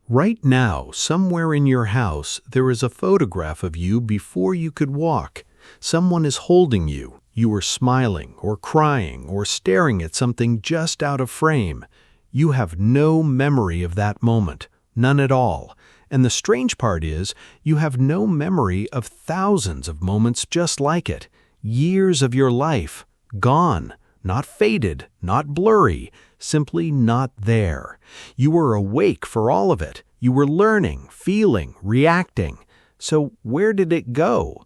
Right now, somewhere in your house, there is a photograph of you before you could walk. Someone is holding you. You are smiling or crying or staring at something just out of frame. You have no memory of that moment, none at all. And the strange part is, you have no memory of thousands of moments just like it. Years of your life, gone. Not faded, not blurry, simply not there. You were awake for all of it. You were learning, feeling, reacting. So where did it go?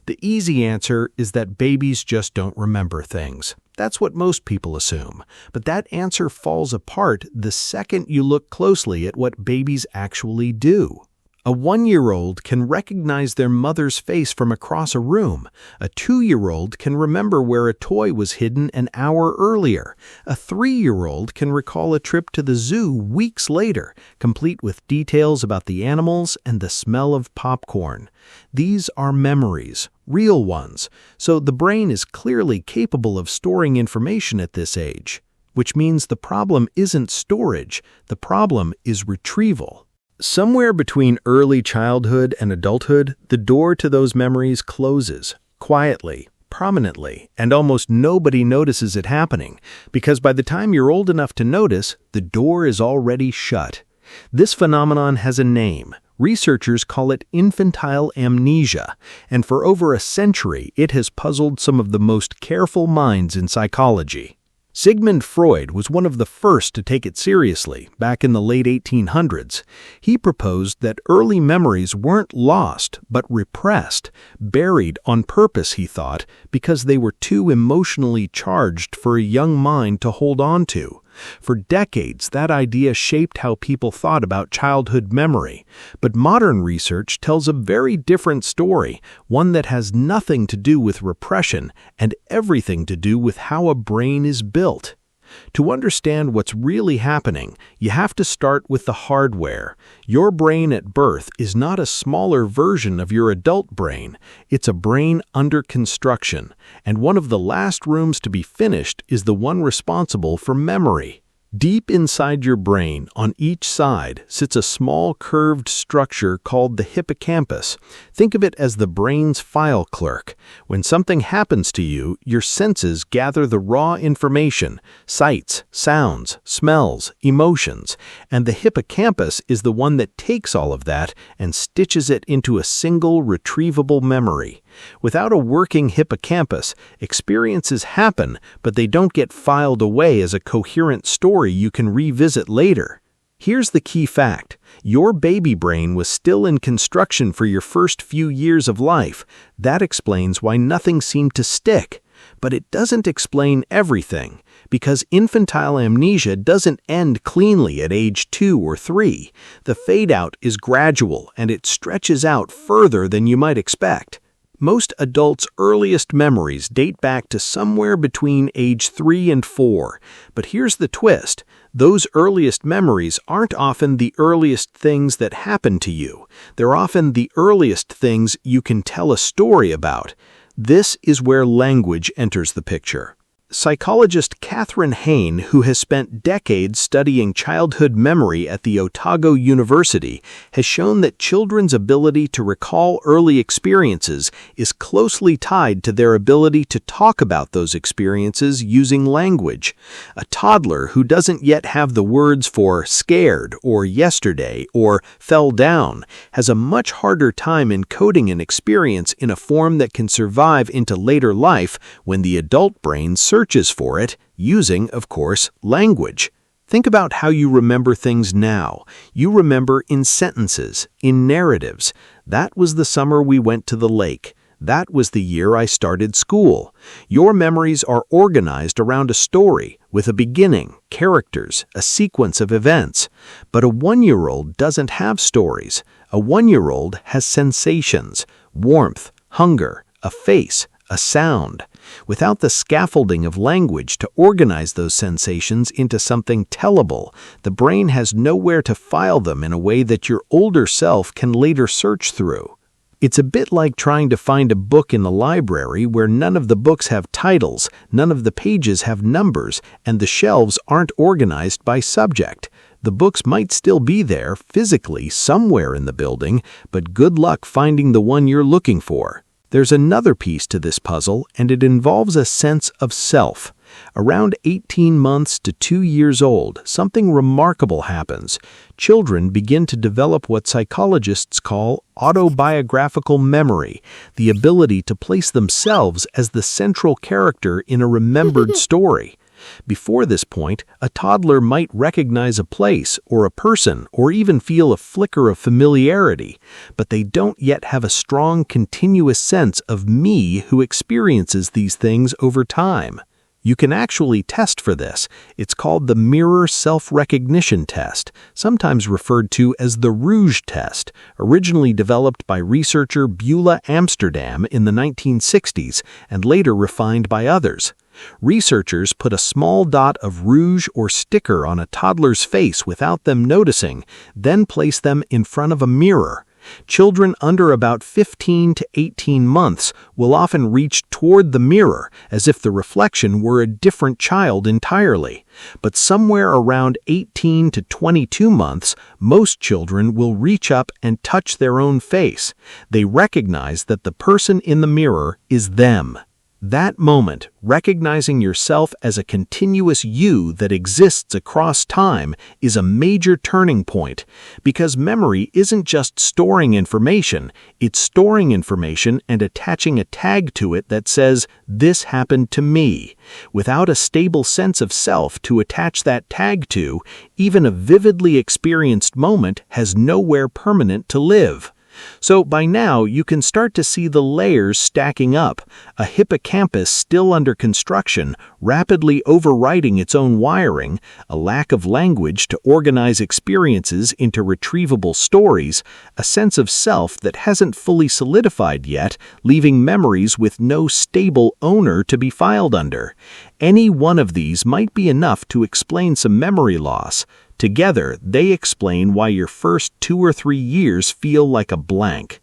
The easy answer is that babies just don't remember things. That's what most people assume. But that answer falls apart the second you look closely at what babies actually do. A 1-year-old can recognize their mother's face from across a room. A 2-year-old can remember where a toy was hidden an hour earlier. A 3-year-old can recall a trip to the zoo weeks later, complete with details about the animals and the smell of popcorn. These are memories, real ones, so the brain is clearly capable of storing information at this age. Which means the problem isn't storage, the problem is retrieval. Somewhere between early childhood and adulthood, the door to those memories closes, quietly, prominently, and almost nobody notices it happening, because by the time you're old enough to notice, the door is already shut. This phenomenon has a name. Researchers call it infantile amnesia, and for over a century, it has puzzled some of the most careful minds in psychology. Sigmund Freud was one of the first to take it seriously, back in the late 1800s. He proposed that early memories weren't lost, but repressed, buried on purpose, he thought, because they were too emotionally charged for a young mind to hold on to. For decades, that idea shaped how people thought about childhood memory. But modern research tells a very different story, one that has nothing to do with repression and everything to do with how a brain is built. To understand what's really happening, you have to start with the hardware. Your brain at birth is not a smaller version of your adult brain. It's a brain under construction, and one of the last rooms to be finished is the one responsible for memory. Deep inside your brain, on each side, sits a small curved structure called the hippocampus. Think of it as the brain's file clerk. When something happens to you, your senses gather the raw information, sights, sounds, smells, emotions, and the hippocampus is the one that takes all of that and stitches it into a single retrievable memory. Without a working hippocampus, experiences happen, but they don't get filed away as a coherent story you can revisit later. Here's the key fact. Your baby brain was still in construction for your first few years of life. That explains why nothing seemed to stick. But it doesn't explain everything, because infantile amnesia doesn't end cleanly at age 2 or 3. The fade-out is gradual, and it stretches out further than you might expect. Most adults' earliest memories date back to somewhere between age 3 and 4. But here's the twist. Those earliest memories aren't often the earliest things that happen to you. They're often the earliest things you can tell a story about. This is where language enters the picture. Psychologist Catherine Hayne, who has spent decades studying childhood memory at the Otago University, has shown that children's ability to recall early experiences is closely tied to their ability to talk about those experiences using language. A toddler who doesn't yet have the words for scared or yesterday or fell down has a much harder time encoding an experience in a form that can survive into later life when the adult brain searches for it, using, of course, language. Think about how you remember things now. You remember in sentences, in narratives. That was the summer we went to the lake. That was the year I started school. Your memories are organized around a story, with a beginning, characters, a sequence of events. But a 1-year-old doesn't have stories. A 1-year-old has sensations, warmth, hunger, a face, a sound. Without the scaffolding of language to organize those sensations into something tellable, the brain has nowhere to file them in a way that your older self can later search through. It's a bit like trying to find a book in the library where none of the books have titles, none of the pages have numbers, and the shelves aren't organized by subject. The books might still be there, physically, somewhere in the building, but good luck finding the one you're looking for. There's another piece to this puzzle, and it involves a sense of self. Around 18 months to 2 years old, something remarkable happens. Children begin to develop what psychologists call autobiographical memory, the ability to place themselves as the central character in a remembered story. Before this point, a toddler might recognize a place or a person or even feel a flicker of familiarity, but they don't yet have a strong, continuous sense of me who experiences these things over time. You can actually test for this. It's called the mirror self-recognition test, sometimes referred to as the Rouge test, originally developed by researcher Beulah Amsterdam in the 1960s and later refined by others. Researchers put a small dot of rouge or sticker on a toddler's face without them noticing, then place them in front of a mirror. Children under about 15 to 18 months will often reach toward the mirror as if the reflection were a different child entirely. But somewhere around 18 to 22 months, most children will reach up and touch their own face. They recognize that the person in the mirror is them. That moment, recognizing yourself as a continuous you that exists across time, is a major turning point, because memory isn't just storing information, it's storing information and attaching a tag to it that says, "This happened to me." Without a stable sense of self to attach that tag to, even a vividly experienced moment has nowhere permanent to live. So by now, you can start to see the layers stacking up, a hippocampus still under construction, rapidly overwriting its own wiring, a lack of language to organize experiences into retrievable stories, a sense of self that hasn't fully solidified yet, leaving memories with no stable owner to be filed under. Any one of these might be enough to explain some memory loss. Together, they explain why your first 2 or 3 years feel like a blank.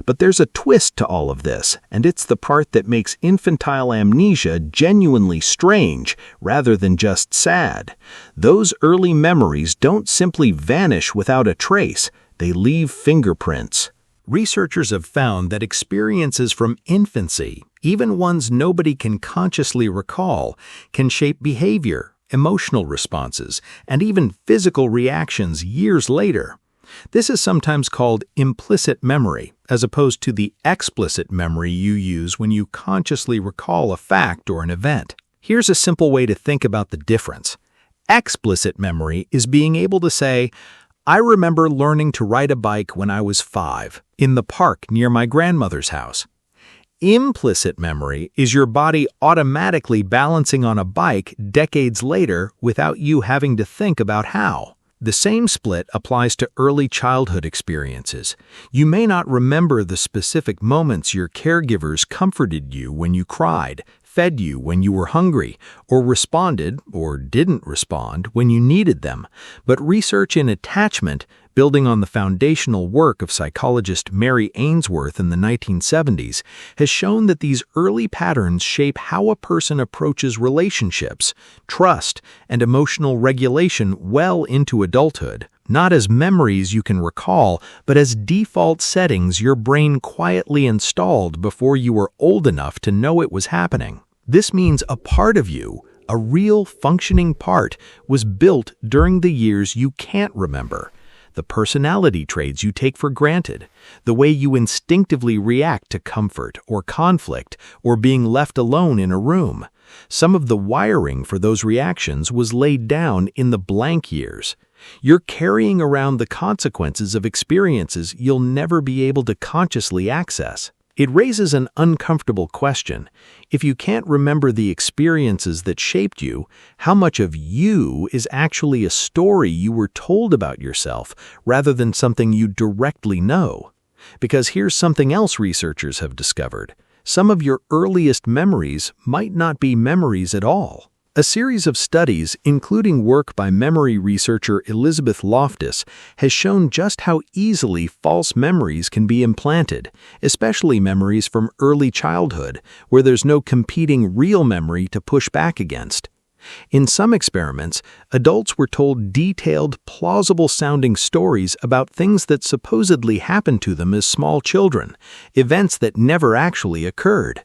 But there's a twist to all of this, and it's the part that makes infantile amnesia genuinely strange rather than just sad. Those early memories don't simply vanish without a trace, they leave fingerprints. Researchers have found that experiences from infancy, even ones nobody can consciously recall, can shape behavior, emotional responses, and even physical reactions years later. This is sometimes called implicit memory, as opposed to the explicit memory you use when you consciously recall a fact or an event. Here's a simple way to think about the difference. Explicit memory is being able to say, "I remember learning to ride a bike when I was 5, in the park near my grandmother's house." Implicit memory is your body automatically balancing on a bike decades later without you having to think about how. The same split applies to early childhood experiences. You may not remember the specific moments your caregivers comforted you when you cried, fed you when you were hungry, or responded, or didn't respond, when you needed them. But research in attachment, building on the foundational work of psychologist Mary Ainsworth in the 1970s, has shown that these early patterns shape how a person approaches relationships, trust, and emotional regulation well into adulthood. Not as memories you can recall, but as default settings your brain quietly installed before you were old enough to know it was happening. This means a part of you, a real functioning part, was built during the years you can't remember. The personality traits you take for granted, the way you instinctively react to comfort or conflict or being left alone in a room. Some of the wiring for those reactions was laid down in the blank years. You're carrying around the consequences of experiences you'll never be able to consciously access. It raises an uncomfortable question. If you can't remember the experiences that shaped you, how much of you is actually a story you were told about yourself rather than something you directly know? Because here's something else researchers have discovered. Some of your earliest memories might not be memories at all. A series of studies, including work by memory researcher Elizabeth Loftus, has shown just how easily false memories can be implanted, especially memories from early childhood, where there's no competing real memory to push back against. In some experiments, adults were told detailed, plausible-sounding stories about things that supposedly happened to them as small children, events that never actually occurred.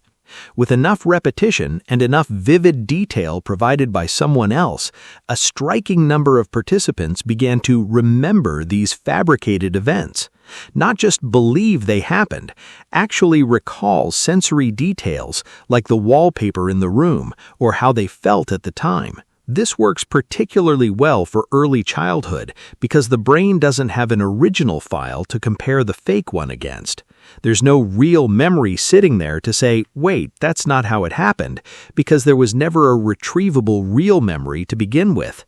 With enough repetition and enough vivid detail provided by someone else, a striking number of participants began to remember these fabricated events. Not just believe they happened, actually recall sensory details like the wallpaper in the room or how they felt at the time. This works particularly well for early childhood because the brain doesn't have an original file to compare the fake one against. There's no real memory sitting there to say, wait, that's not how it happened, because there was never a retrievable real memory to begin with.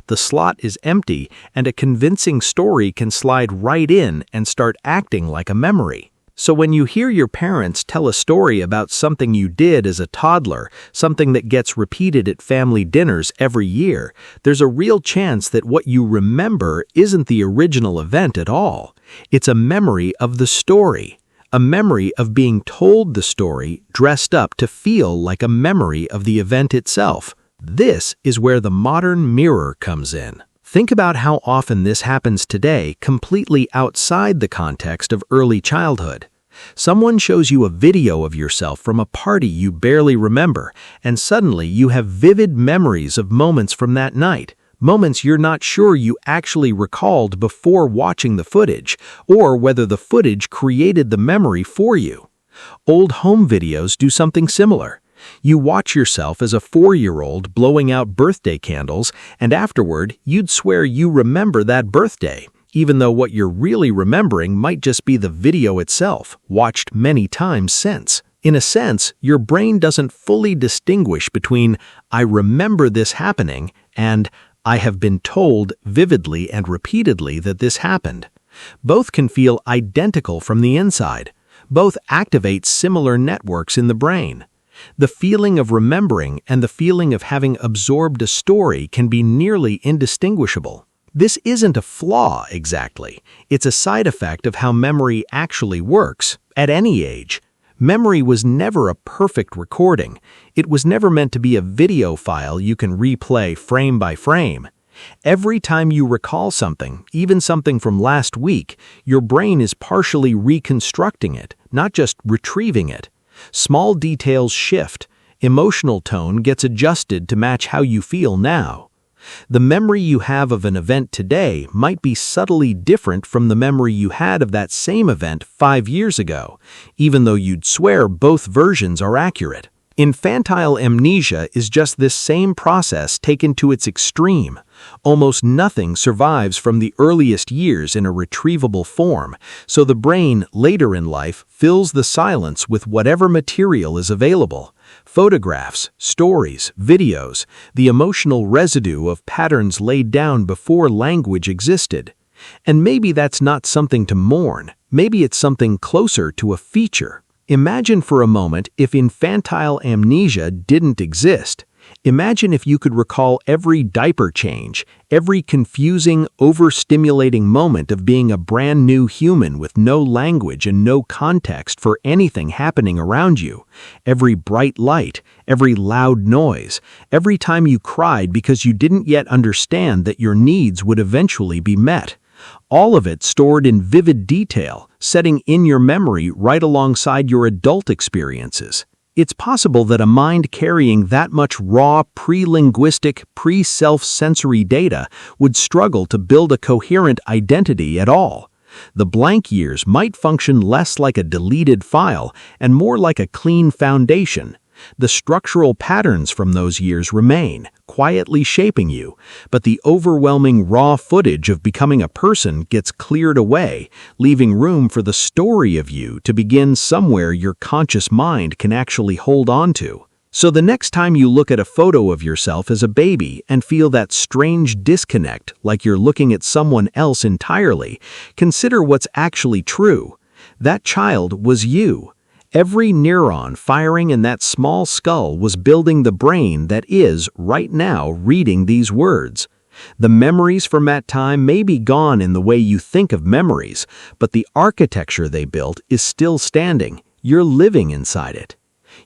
The slot is empty, and a convincing story can slide right in and start acting like a memory. So when you hear your parents tell a story about something you did as a toddler, something that gets repeated at family dinners every year, there's a real chance that what you remember isn't the original event at all. It's a memory of the story. A memory of being told the story dressed up to feel like a memory of the event itself. This is where the modern mirror comes in. Think about how often this happens today completely outside the context of early childhood. Someone shows you a video of yourself from a party you barely remember, and suddenly you have vivid memories of moments from that night. Moments you're not sure you actually recalled before watching the footage, or whether the footage created the memory for you. Old home videos do something similar. You watch yourself as a 4-year-old blowing out birthday candles, and afterward, you'd swear you remember that birthday, even though what you're really remembering might just be the video itself, watched many times since. In a sense, your brain doesn't fully distinguish between "I remember this happening" and "I have been told vividly and repeatedly that this happened." Both can feel identical from the inside. Both activate similar networks in the brain. The feeling of remembering and the feeling of having absorbed a story can be nearly indistinguishable. This isn't a flaw exactly. It's a side effect of how memory actually works, at any age. Memory was never a perfect recording. It was never meant to be a video file you can replay frame by frame. Every time you recall something, even something from last week, your brain is partially reconstructing it, not just retrieving it. Small details shift. Emotional tone gets adjusted to match how you feel now. The memory you have of an event today might be subtly different from the memory you had of that same event 5 years ago, even though you'd swear both versions are accurate. Infantile amnesia is just this same process taken to its extreme. Almost nothing survives from the earliest years in a retrievable form, so the brain later in life fills the silence with whatever material is available. Photographs, stories, videos, the emotional residue of patterns laid down before language existed. And maybe that's not something to mourn. Maybe it's something closer to a feature. Imagine for a moment if infantile amnesia didn't exist. Imagine if you could recall every diaper change, every confusing, overstimulating moment of being a brand new human with no language and no context for anything happening around you, every bright light, every loud noise, every time you cried because you didn't yet understand that your needs would eventually be met. All of it stored in vivid detail, setting in your memory right alongside your adult experiences. It's possible that a mind carrying that much raw, pre-linguistic, pre-self-sensory data would struggle to build a coherent identity at all. The blank years might function less like a deleted file and more like a clean foundation. The structural patterns from those years remain, quietly shaping you, but the overwhelming raw footage of becoming a person gets cleared away, leaving room for the story of you to begin somewhere your conscious mind can actually hold on to. So the next time you look at a photo of yourself as a baby and feel that strange disconnect, like you're looking at someone else entirely, consider what's actually true. That child was you. Every neuron firing in that small skull was building the brain that is, right now, reading these words. The memories from that time may be gone in the way you think of memories, but the architecture they built is still standing. You're living inside it.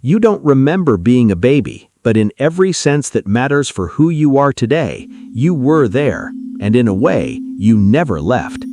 You don't remember being a baby, But in every sense that matters for who you are today, you were there, and in a way, you never left.